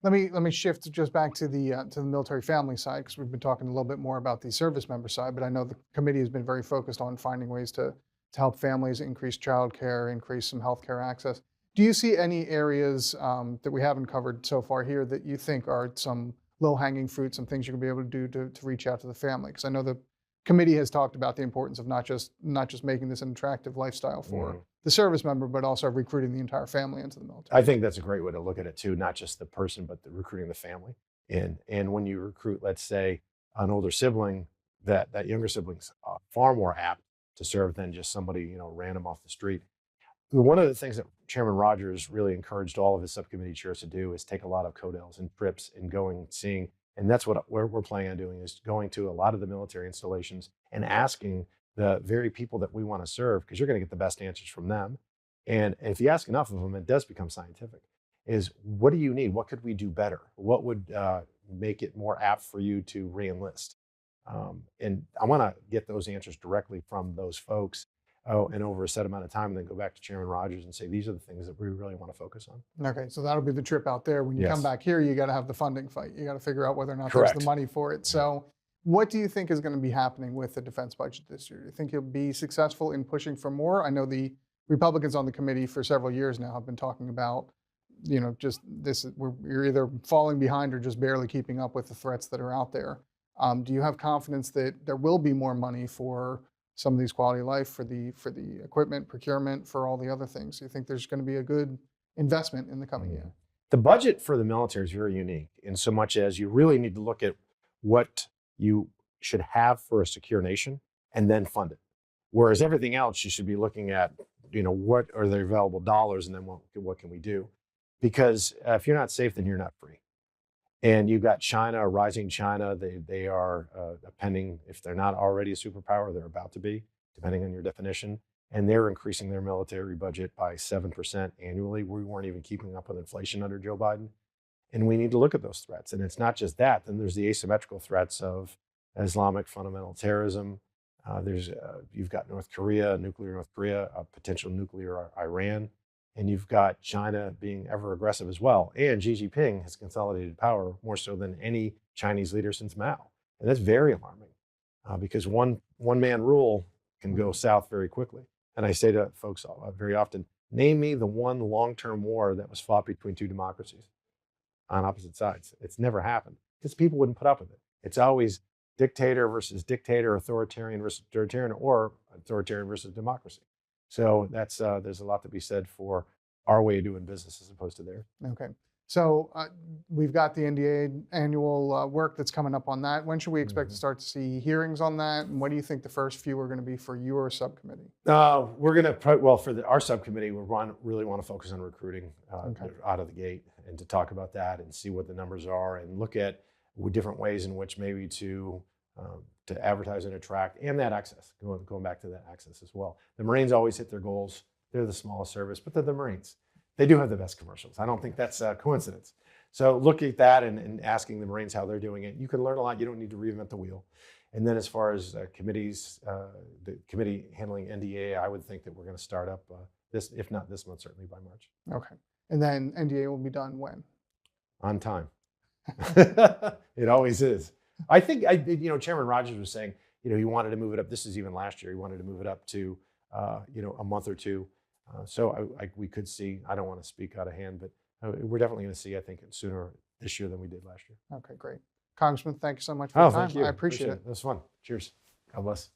Let me shift just back to the military family side, because we've been talking a little bit more about the service member side, but I know the committee has been very focused on finding ways to help families increase childcare, increase some healthcare access. Do you see any areas that we haven't covered so far here that you think are some low hanging fruit, some things you can be able to do to reach out to the family? Because I know the committee has talked about the importance of not just making this an attractive lifestyle for Mhm. the service member, but also recruiting the entire family into the I military. think that's a great way to look at it too, not just the person, but the recruiting the family. And when you recruit, let's say, an older sibling, that younger sibling's far more apt to serve than just somebody random off the street. One of the things that Chairman Rogers really encouraged all of his subcommittee chairs to do is take a lot of codels and trips and going seeing, and that's what we're planning on doing is going to a lot of the military installations and asking the very people that we want to serve, because you're going to get the best answers from them. And if you ask enough of them, it does become scientific. Is what do you need? What could we do better? What would make it more apt for you to reenlist? And I want to get those answers directly from those folks. Oh, and over a set amount of time, and then go back to Chairman Rogers and say, these are the things that we really want to focus on. Okay, so that'll be the trip out there. When you come Yes, back here, you got to have the funding fight. You got to figure out whether or not there's the correct. money for it. So, what do you think is going to be happening with the defense budget this year? Do you think you'll be successful in pushing for more? I know the Republicans on the committee for several years now have been talking about, just this. You're either falling behind or just barely keeping up with the threats that are out there. Do you have confidence that there will be more money for some of these quality of life, for the equipment procurement, for all the other things? Do you think there's going to be a good investment in the coming Mm. year? The budget for the military is very unique in so much as you really need to look at what you should have for a secure nation and then fund it. Whereas everything else, you should be looking at, what are the available dollars and then what can we do? Because if you're not safe, then you're not free. And you've got China, a rising China. They are pending, if they're not already a superpower, they're about to be, depending on your definition. And they're increasing their military budget by 7% annually. We weren't even keeping up with inflation under Joe Biden. And we need to look at those threats. And it's not just that. Then there's the asymmetrical threats of Islamic fundamental terrorism. You've got North Korea, nuclear North Korea, a potential nuclear Iran, and you've got China being ever aggressive as well. And Xi Jinping has consolidated power more so than any Chinese leader since Mao, and that's very alarming because one man rule can go south very quickly. And I say to folks very often, name me the one long-term war that was fought between two democracies on opposite sides. It's never happened because people wouldn't put up with it. It's always dictator versus dictator, authoritarian versus authoritarian, or authoritarian versus democracy. So that's there's a lot to be said for our way of doing business as opposed to theirs. Okay. So we've got the NDA annual work that's coming up on that. When should we expect to Mhm. start to see hearings on that? And what do you think the first few are going to be for your subcommittee? We're going to, well, for our subcommittee, really want to focus on recruiting Okay. out of the gate and to talk about that and see what the numbers are and look at different ways in which maybe to advertise and attract and that access, going back to that access as well. The Marines always hit their goals. They're the smallest service, but they're the Marines. They do have the best commercials. I don't think that's a coincidence. So look at that and asking the Marines how they're doing it. You can learn a lot. You don't need to reinvent the wheel. And then as far as committees, the committee handling NDA, I would think that we're going to start up this, if not this month, certainly by March, Okay. And then NDA will be done when? on time. It always is. I think Chairman Rogers was saying, he wanted to move it up. This is even last year. He wanted to move it up to, a month or two. So we could see. I don't want to speak out of hand, but we're definitely going to see. I think sooner this year than we did last year. Okay, great. Congressman, thank you so much for Oh, your time. thank you. I appreciate it. It was fun. Cheers. God bless.